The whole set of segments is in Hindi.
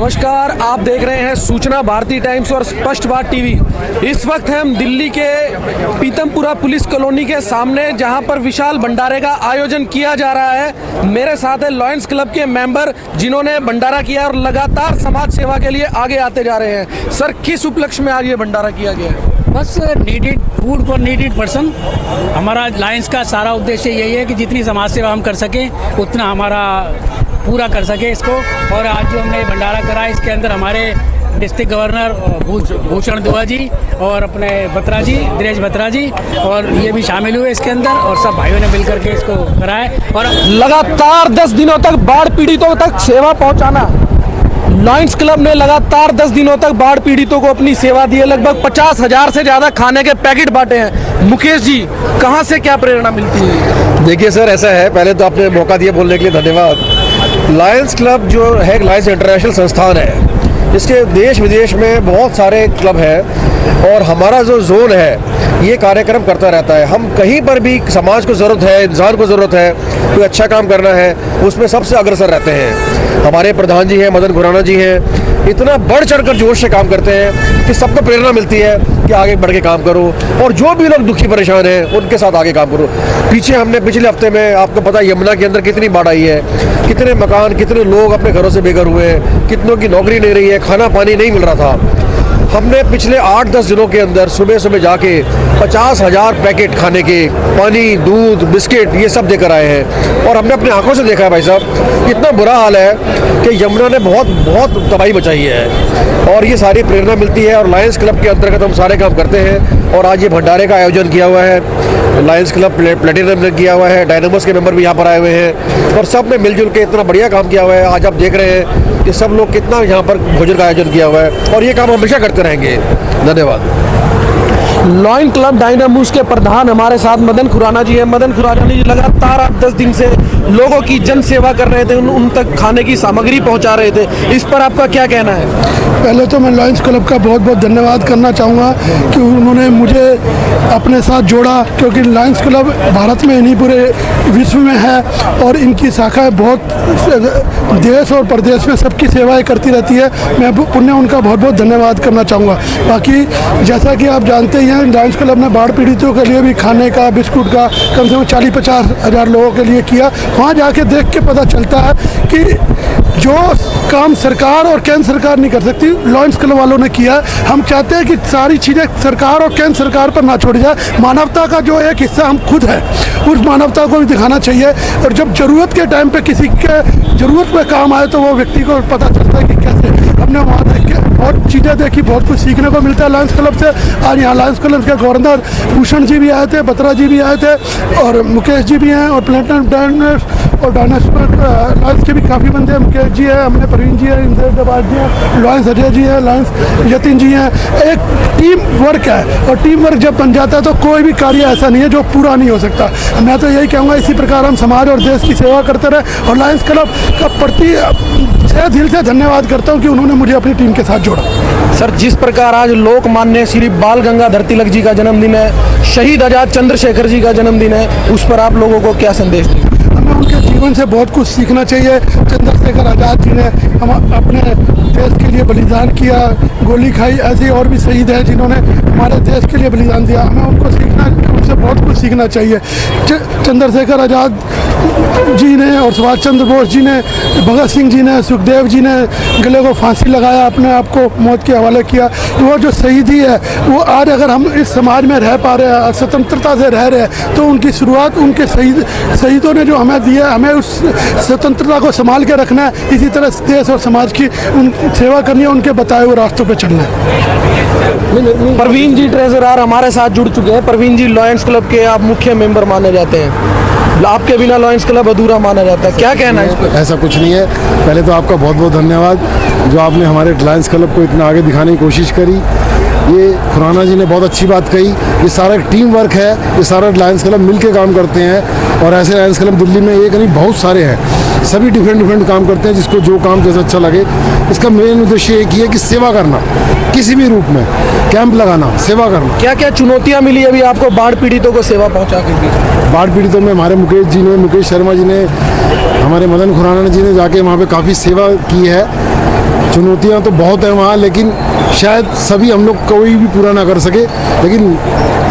नमस्कार, आप देख रहे हैं सूचना भारती टाइम्स और स्पष्ट बात टीवी। इस वक्त हम दिल्ली के पीतमपुरा पुलिस कॉलोनी के सामने, जहां पर विशाल भंडारे का आयोजन किया जा रहा है। मेरे साथ है लॉयंस क्लब के मेंबर, जिन्होंने भंडारा किया और लगातार समाज सेवा के लिए आगे आते जा रहे हैं। सर, किस उपलक्ष्य में आज ये भंडारा किया गया है? बस needed food for needed person. हमारा लायंस का सारा उद्देश्य यही है कि जितनी समाज सेवा हम कर सकें उतना हमारा पूरा कर सके इसको। और आज जो हमने भंडारा करा, इसके अंदर हमारे डिस्ट्रिक्ट गवर्नर भूषण दुआ जी और अपने बत्रा जी, दिनेश बत्रा जी, और ये भी शामिल हुए इसके अंदर, और सब भाइयों ने मिलकर के इसको कराए। और लगातार 10 दिनों तक बाढ़ पीड़ितों तक सेवा पहुंचाना। लॉयंस क्लब ने लगातार 10 दिनों तक बाढ़ पीड़ितों को अपनी सेवा दी है। लगभग 50,000 से ज़्यादा खाने के पैकेट बांटे हैं। मुकेश जी, कहाँ से क्या प्रेरणा मिलती है? देखिए सर, ऐसा है, पहले तो आपने मौका दिया बोलने के लिए धन्यवाद। लायंस क्लब जो है, लायंस इंटरनेशनल संस्थान है। इसके देश विदेश में बहुत सारे क्लब हैं और हमारा जो जोन है ये कार्यक्रम करता रहता है। हम कहीं पर भी समाज को ज़रूरत है, इंसान को ज़रूरत है, कोई अच्छा काम करना है, उसमें सबसे अग्रसर रहते हैं। हमारे प्रधान जी हैं, मदन खुराना जी हैं, इतना बढ़ चढ़कर जोश से काम करते हैं कि सबको प्रेरणा मिलती है कि आगे बढ़ के काम करो, और जो भी लोग दुखी परेशान हैं उनके साथ आगे काम करो। पीछे हमने पिछले हफ्ते में, आपको पता है, यमुना के अंदर कितनी बाढ़ आई है, कितने मकान, कितने लोग अपने घरों से बेघर हुए हैं, कितनों की नौकरी नहीं रही है, खाना पानी नहीं मिल रहा था। हमने पिछले 8-10 दिनों के अंदर सुबह सुबह जाके 50,000 पैकेट खाने के, पानी, दूध, बिस्किट, ये सब देकर आए हैं। और हमने अपनी आंखों से देखा है भाई साहब, इतना बुरा हाल है कि यमुना ने बहुत तबाही मचाई है। और ये सारी प्रेरणा मिलती है, और लायंस क्लब के अंतर्गत हम सारे काम करते हैं। और आज ये भंडारे का आयोजन किया हुआ है, लायंस क्लब प्लेटिनम ने किया हुआ है, डायनामोस के मेंबर भी यहाँ पर आए हुए हैं, और सब ने मिलजुल के इतना बढ़िया काम किया हुआ है। आज आप देख रहे हैं कि सब लोग कितना यहाँ पर भोजन का आयोजन किया हुआ है, और ये काम हमेशा करते रहेंगे। धन्यवाद। लॉयंस क्लब डायनामोस के प्रधान हमारे साथ मदन खुराना जी हैं। मदन खुराना जी, लगातार आप 10 दिन से लोगों की जन सेवा कर रहे थे, उन तक खाने की सामग्री पहुंचा रहे थे। इस पर आपका क्या कहना है? पहले तो मैं लॉयंस क्लब का बहुत बहुत धन्यवाद करना चाहूँगा कि उन्होंने मुझे अपने साथ जोड़ा, क्योंकि लॉयंस क्लब भारत में नहीं पूरे विश्व में है, और इनकी शाखाएं बहुत देश और प्रदेश में सबकी सेवाएं करती रहती है। मैं पुण्य उनका बहुत बहुत धन्यवाद करना चाहूँगा। बाकी जैसा कि आप जानते ही हैं, लॉयंस क्लब ने बाढ़ पीड़ितों के लिए भी खाने का, बिस्कुट का कम से कम 40-50 हज़ार लोगों के लिए किया। वहाँ जाके देख के पता चलता है कि जो काम सरकार और केंद्र सरकार नहीं कर सकती, लॉयंस क्लब वालों ने किया। हम चाहते हैं कि सारी चीज़ें सरकार और केंद्र सरकार पर ना छोड़ी जाए। मानवता का जो एक हिस्सा हम खुद है, उस मानवता को भी दिखाना चाहिए। और जब ज़रूरत के टाइम पे किसी के ज़रूरत में काम आए तो वो व्यक्ति को पता चलता है कि कैसे। हमने वहाँ देख के बहुत चीज़ें देखी, बहुत कुछ सीखने को मिलता है लॉयंस क्लब से। आज यहाँ लॉयंस क्लब के गवर्नर भूषण जी भी आए थे, बत्रा जी भी आए थे, और मुकेश जी भी हैं, और प्लेटिनम और लॉयंस के भी काफ़ी बंदे हैं। मुकेश जी हैं, हमने प्रवीण जी हैं, इंद्र दबाज जी हैं, लॉयंस अजय जी हैं, लॉयंस यतिन जी हैं। एक टीम वर्क है, और टीम वर्क जब बन जाता है तो कोई भी कार्य ऐसा नहीं है जो पूरा नहीं हो सकता। मैं तो यही कहूँगा, इसी प्रकार हम समाज और देश की सेवा करते रहे। और लॉयंस क्लब का प्रति दिल से धन्यवाद करता हूँ कि उन्होंने मुझे अपनी टीम के साथ जोड़ा। सर, जिस प्रकार आज लोकमान्य श्री बाल गंगाधर तिलक जी का जन्मदिन है, शहीद आजाद चंद्रशेखर जी का जन्मदिन है, उस पर आप लोगों को क्या संदेश दें? हमें उनके जीवन से बहुत कुछ सीखना चाहिए। चंद्रशेखर आजाद जी ने हम अपने देश के लिए बलिदान किया, गोली खाई। ऐसे और भी शहीद हैं जिन्होंने हमारे देश के लिए बलिदान दिया। हमें उनको सीखना, उनसे बहुत कुछ सीखना चाहिए। चंद्रशेखर आजाद जी ने और सुभाष चंद्र बोस जी ने, भगत सिंह जी ने, सुखदेव जी ने गले को फांसी लगाया, अपने आप को मौत के हवाले किया। वो जो शहीदी है, वो आज अगर हम इस समाज में रह पा रहे हैं, स्वतंत्रता से रह रहे हैं, तो उनकी शुरुआत उनके शहीदों ने जो हमें दिया है। हमें उस स्वतंत्रता को संभाल के रखना है। इसी तरह देश और समाज की सेवा करनी है, उनके बताए हुए रास्तों पर चलना है। प्रवीण जी ट्रेजरर हमारे साथ जुड़ चुके हैं। प्रवीण जी, लॉयंस क्लब के आप मुख्य मेंबर माने जाते हैं, आपके बिना लॉयंस क्लब अधूरा माना जाता है, क्या कहना है इस पर? ऐसा कुछ नहीं है। पहले तो आपका बहुत बहुत धन्यवाद जो आपने हमारे लायंस क्लब को इतना आगे दिखाने की कोशिश करी। ये खुराना जी ने बहुत अच्छी बात कही। ये सारा टीम वर्क है, ये सारा लायंस क्लब मिल के काम करते हैं, और ऐसे लायंस क्लब दिल्ली में एक नहीं बहुत सारे हैं। सभी डिफरेंट काम करते हैं, जिसको जो काम जैसा अच्छा लगे। इसका मेन उद्देश्य एक ही है कि सेवा करना, किसी भी रूप में कैंप लगाना, सेवा करना। क्या क्या चुनौतियां मिली अभी आपको बाढ़ पीड़ितों को सेवा पहुंचा के? बाढ़ पीड़ितों में हमारे मुकेश शर्मा जी ने हमारे मदन खुराना जी ने जाके वहाँ पे काफ़ी सेवा की है। चुनौतियाँ तो बहुत है वहाँ, लेकिन शायद सभी हम लोग कोई भी पूरा ना कर सके, लेकिन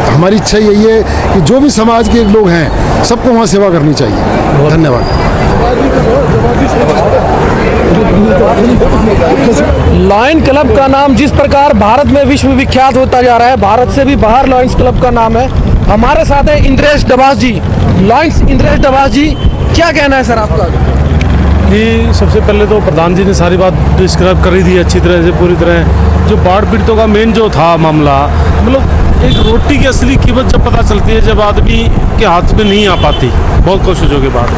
हमारी इच्छा यही है कि जो भी समाज के लोग हैं सबको वहाँ सेवा करनी चाहिए। धन्यवाद। लॉयन क्लब का नाम जिस प्रकार भारत में विश्व विख्यात होता जा रहा है, भारत से भी बाहर लॉयंस क्लब का नाम है। हमारे साथ है इंद्रेश डबास जी, लॉयंस इंद्रेश डबास जी, क्या कहना है सर आपका? कि सबसे पहले तो प्रधान जी ने सारी बात डिस्क्राइब कर ही दी अच्छी तरह से, पूरी तरह। जो बाढ़ पीड़ितों का मेन जो था मामला, मतलब एक रोटी की असली कीमत जब पता चलती है, जब आदमी के हाथ में नहीं आ पाती बहुत कोशिशों के बाद,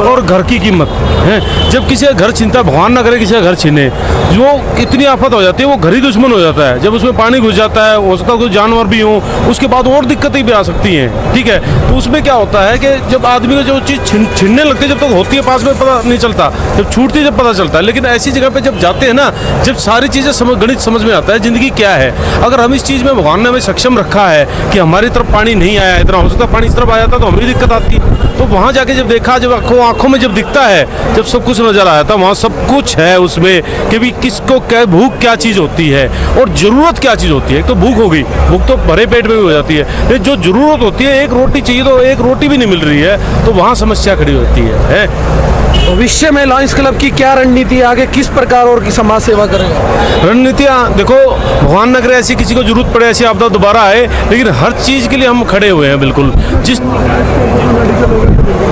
और घर की कीमत है, जब किसी का घर छीनता है, भगवान ना करे किसी का घर छीने, जो इतनी आफत हो जाती है, वो घर ही दुश्मन हो जाता है। जब उसमें पानी घुस जाता है, हो सकता है कोई जानवर भी हो, उसके बाद और दिक्कतें भी आ सकती हैं, ठीक है। तो उसमें क्या होता है कि जब आदमी को जो चीज़ छीनने लगती है, जब तक होती है पास में पता नहीं चलता, जब छूटती है जब पता चलता है। लेकिन ऐसी जगह पे जब जाते हैं ना, जब सारी चीज़ें गणित समझ में आता है ज़िंदगी क्या है। अगर हम इस चीज़ में भगवान ने हमें सक्षम रखा है कि हमारी तरफ पानी नहीं आया, इतना हो सकता है पानी इस तरफ आ जाता तो हमें दिक्कत आती। तो वहाँ जाके जब देखा, जब आंखों में जब दिखता है, जब सब कुछ नजर आया था, वहाँ सब कुछ है उसमें कि भी किसको क्या भूख क्या चीज़ होती है और ज़रूरत क्या चीज़ होती है। एक तो भूख हो गई, भूख तो भरे पेट में भी हो जाती है, लेकिन जो ज़रूरत होती है, एक रोटी चाहिए तो एक रोटी भी नहीं मिल रही है, तो वहाँ समस्या खड़ी होती है। भविष्य में लॉयंस क्लब की क्या रणनीति है, आगे किस प्रकार और की समाज सेवा करेगा? रणनीतियाँ देखो, भगवान न करे ऐसी किसी को जरूरत पड़े, ऐसी आपदा दोबारा आए, लेकिन हर चीज़ के लिए हम खड़े हुए हैं बिल्कुल। जिस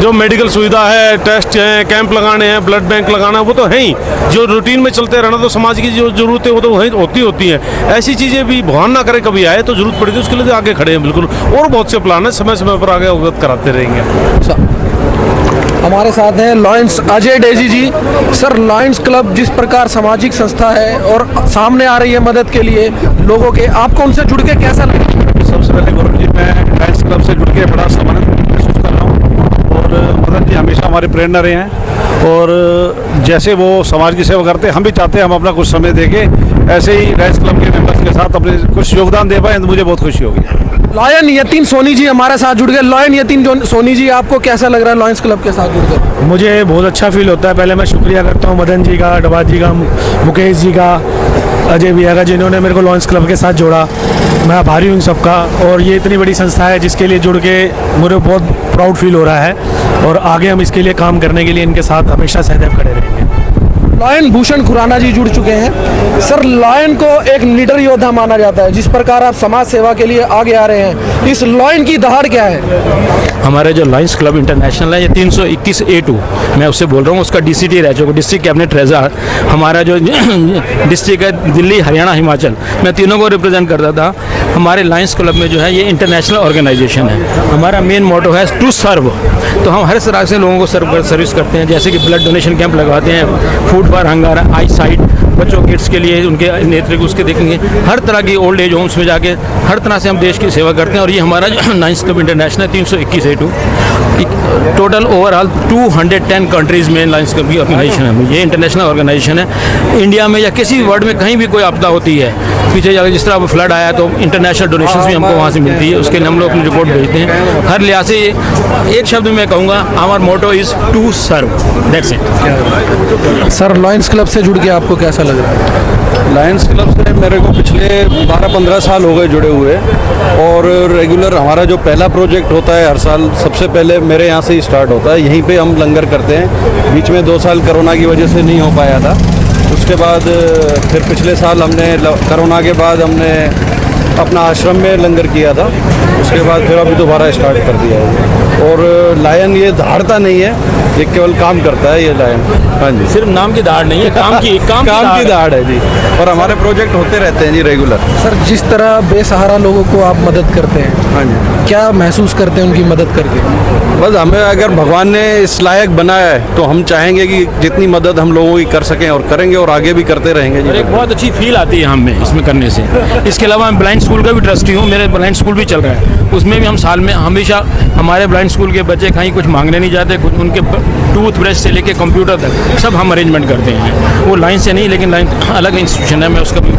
जो मेडिकल सुविधा है, टेस्ट हैं, कैंप लगाने हैं, ब्लड बैंक लगाना, वो तो है ही। जो रूटीन में चलते रहना, तो समाज की जो जरूरतें वो तो वहीं होती हैं। ऐसी चीज़ें भी भगवान ना करे कभी आए तो जरूरत पड़ेगी, उसके लिए आगे खड़े हैं बिल्कुल। और बहुत से प्लान है, समय समय पर आगे अवगत कराते रहेंगे। हमारे साथ हैं लॉयंस अजय डेजी जी। सर, लॉयंस क्लब जिस प्रकार सामाजिक संस्था है और सामने आ रही है मदद के लिए लोगों के, आपको उनसे जुड़ के कैसा लगा? सबसे पहले गौरव जी, मैं लॉयंस क्लब से जुड़ के बड़ा सम्मानित महसूस कर रहा हूँ, और मदन जी हमेशा हमारे प्रेरणा रहे हैं, और जैसे वो समाज की सेवा करते हैं, हम भी चाहते हैं हम अपना कुछ समय देके ऐसे ही लॉयंस क्लब के मेंबर्स के साथ अपने कुछ योगदान दे पाए, तो मुझे बहुत खुशी होगी। लॉयन यतीन सोनी जी हमारे साथ जुड़ गए। लॉयन यतीन सोनी जी, आपको कैसा लग रहा है लॉयंस क्लब के साथ जुड़कर? मुझे बहुत अच्छा फील होता है। पहले मैं शुक्रिया करता हूँ मदन जी का, डबास जी का, मुकेश जी का, अजय भैया का, जिन्होंने मेरे को लॉयंस क्लब के साथ जोड़ा। मैं आभारी हूँ इन सबका। और ये इतनी बड़ी संस्था है जिसके लिए जुड़ के मुझे बहुत प्राउड फील हो रहा है, और आगे हम इसके लिए काम करने के लिए इनके साथ हमेशा सदैव खड़े रहेंगे। लॉयन भूषण खुराना जी जुड़ चुके हैं। सर, लॉयन को एक निडर योद्धा माना जाता है, जिस प्रकार आप समाज सेवा के लिए आगे आ रहे हैं, इस लॉयन की दहाड़ क्या है? हमारे जो लॉयंस क्लब इंटरनेशनल है, ये 321A2 मैं उससे बोल रहा हूँ, उसका DCT रह चुका, डिस्ट्रिक्ट कैबिनेट ट्रेजर। हमारा जो डिस्ट्रिक्ट है दिल्ली, हरियाणा, हिमाचल, मैं तीनों को रिप्रेजेंट करता था। हमारे लॉयंस क्लब में जो है ये इंटरनेशनल ऑर्गेनाइजेशन है। हमारा मेन मोटो है टू सर्व, तो हम हर तरह से लोगों को सर्विस करते हैं, जैसे कि ब्लड डोनेशन कैंप लगवाते हैं, food for hunger, I site, बच्चों किड्स के लिए उनके नेत्र उसके देखेंगे, हर तरह की ओल्ड एज होम्स में जाके हर तरह से हम देश की सेवा करते हैं। और ये हमारा lions club international 321A2 total overall 210 countries में लॉयंस क्लब की ऑर्गेनाइजेशन है। ये इंटरनेशनल ऑर्गेनाइजेशन है। इंडिया में या किसी भी वर्ल्ड में कहीं भी कोई आपदा होती है, पीछे जाकर जिस तरह फ्लड आया तो इंटरनेशनल डोनेशन भी हमको वहाँ से मिलती है, उसके लिए हम लोग अपनी रिपोर्ट भेजते हैं। हर लिहाज से एक शब्द में कहूँगा, our motto is to serve, that's it. Sir, lions club से जुड़ के आपको कैसा लग रहा है? लायंस क्लब से मेरे को पिछले 12-15 साल हो गए जुड़े हुए, और रेगुलर हमारा जो पहला प्रोजेक्ट होता है हर साल, सबसे पहले मेरे यहाँ से ही स्टार्ट होता है। यहीं पे हम लंगर करते हैं। बीच में 2 साल कोरोना की वजह से नहीं हो पाया था। उसके बाद फिर पिछले साल हमने कोरोना के बाद हमने अपना आश्रम में लंगर किया था। उसके बाद फिर अभी दोबारा स्टार्ट कर दिया है। और लायन ये धारता नहीं है, ये केवल काम करता है ये लायन। हाँ जी, सिर्फ नाम की दाढ़ नहीं है, काम की दाढ़ है जी। और हमारे प्रोजेक्ट होते रहते हैं जी रेगुलर। सर, जिस तरह बेसहारा लोगों को आप मदद करते हैं, हाँ जी, क्या महसूस करते हैं उनकी मदद करके? बस हमें अगर भगवान ने इस लायक बनाया है तो हम चाहेंगे कि जितनी मदद हम लोगों की कर सकें, और करेंगे, और आगे भी करते रहेंगे जी। और एक बहुत अच्छी फील आती है हमें इसमें करने से। इसके अलावा मैं ब्लाइंड स्कूल का भी ट्रस्टी हूँ, मेरे ब्लाइंड स्कूल भी चल रहा है। उसमें भी हम साल में हमेशा हमारे ब्लाइंड स्कूल के बच्चे कहीं कुछ मांगने नहीं जाते, कुछ उनके टूथ ब्रश से लेके कंप्यूटर तक सब हम अरेंजमेंट करते हैं। वो लाइन से नहीं, लेकिन लाइन अलग इंस्टीट्यूशन है, मैं उसका भी